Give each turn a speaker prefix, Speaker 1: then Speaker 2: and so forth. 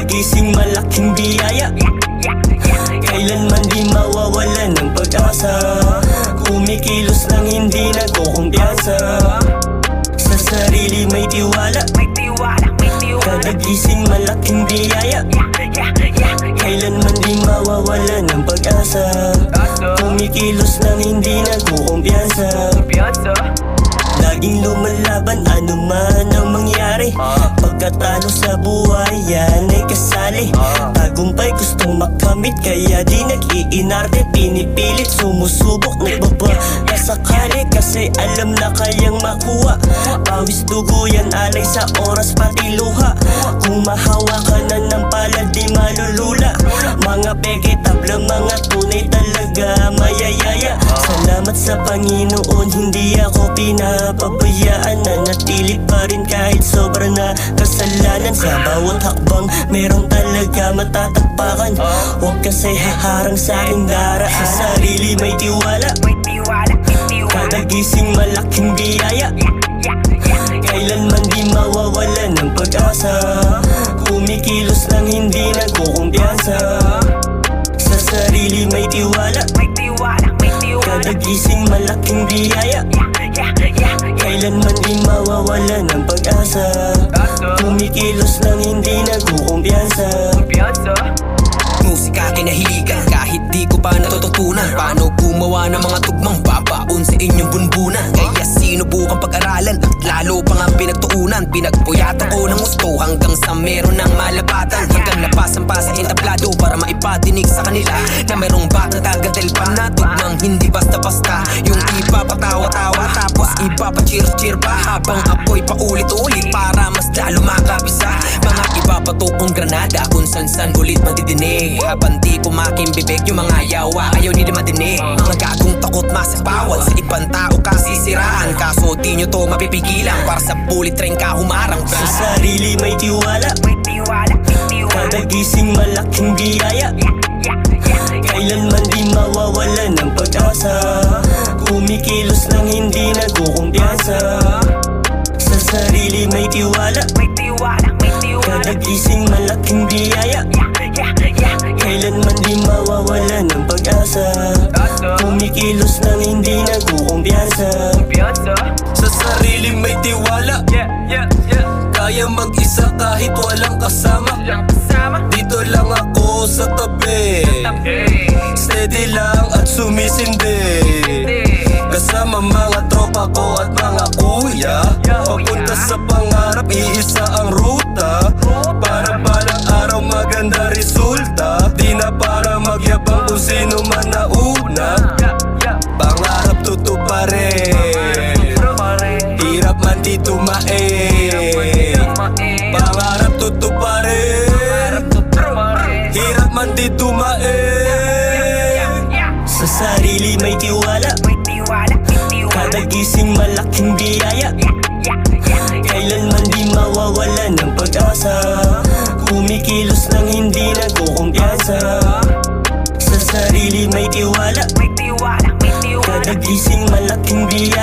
Speaker 1: gising malaking biyaya. Kailanman di mawawalan ng pag-asa. Kumikilos lang hindi nagkukumpiyansa. Sa sarili may tiwala. Kada gising malaking biyaya. Kailanman di mawawalan ng pag-asa. Kumikilos lang hindi nagkukumpiyansa. Laging lumalaban anuman ang mangyari. Pagkatalo sa buhay yan ay kasali. Tagumpay gustong makamit kaya di nag-iinarte. Pinipilit sumusubok nagbabakasakali. Kasi alam na kayang makuha. Pawis dugo yan alay sa oras pati luha. Kung mahawa ka na ng palad di malulula. Mga peke tabla mga tunay talaga mayayaya. Salamat sa Panginoon hindi ako pinapabayaan. Nanatili pa rin kahit sobra na kasalanan. Sa bawat hakbang meron talaga matatakpakan. Huwag kasi haharang sa aking daraan. Sa sarili may tiwala. Kada gising malaking biyaya. Kailanman di mawawalan ng pag-asa. Kumikilos lang hindi nagkukumpiyansa. Sa sarili may tiwala. Kada gising malaking biyaya. Kailanman di mawawalan ng pag-asa. Kumikilos lang hindi nagkukumpiyansa.
Speaker 2: Musika kinahiligan kahit di ko pa natututunan. Paano gumawa ng mga tugmang babaon sa inyong bunbunan. Kaya sinubukang pag-aralan at lalo pa nga pinagtuunan. Pinagpuyatan ko ng gusto hanggang sa meron ng malapatan. Hanggang napasan pa sa entablado para maipatinig sa kanila na merong batang taga-del pa na tugmang hindi basta-basta. Yung ipapatawa-tawa tapos ipapa-cheer-cheer pa habang apoy paulit-ulit para mas lalo makabisa. Mga ipapatokong granada kung san-san ulit madidinig. Habang di pumaking bibig yung mga yawa ayaw nila madinig. Mga gagong takot masapawan sa ibang tao kasisiraan. Kaso di nyo to mapipigilan para sa bullet train ka humarang.
Speaker 1: Sa sarili may tiwala. Kada gising malaking biyaya. Kailanman di mawawalan ng pag-asa. Kumikilos lang hindi nagkukumpiyansa. Sa sarili may tiwala. Kada gising malaking biyaya. Kailanman di mawawalan ng pag-asa. Kumikilos lang hindi nagkukumpiyansa.
Speaker 3: Sa sarili may tiwala. Kaya mag-isa kahit walang kasama. Dito lang ako sa tabi. Steady lang at sumisindi. Kasama mga tropa ko at mga kuya. Papunta sa pangarap, iisa ang ruta. Para balang araw maganda resulta. Di na para magyabang kung sino man nauna. Pangarap tutuparin. Hirap man di tumain. Pangarap tutuparin. Hirap man di tumain.
Speaker 1: Sa sarili may tiwala. Kada gising malaking biyaya. Kailanman di mawawalan ng pag-asa. Kumikilos lang hindi nagkukumpiyansa. Sa sarili may tiwala. Kada gising malaking biyaya.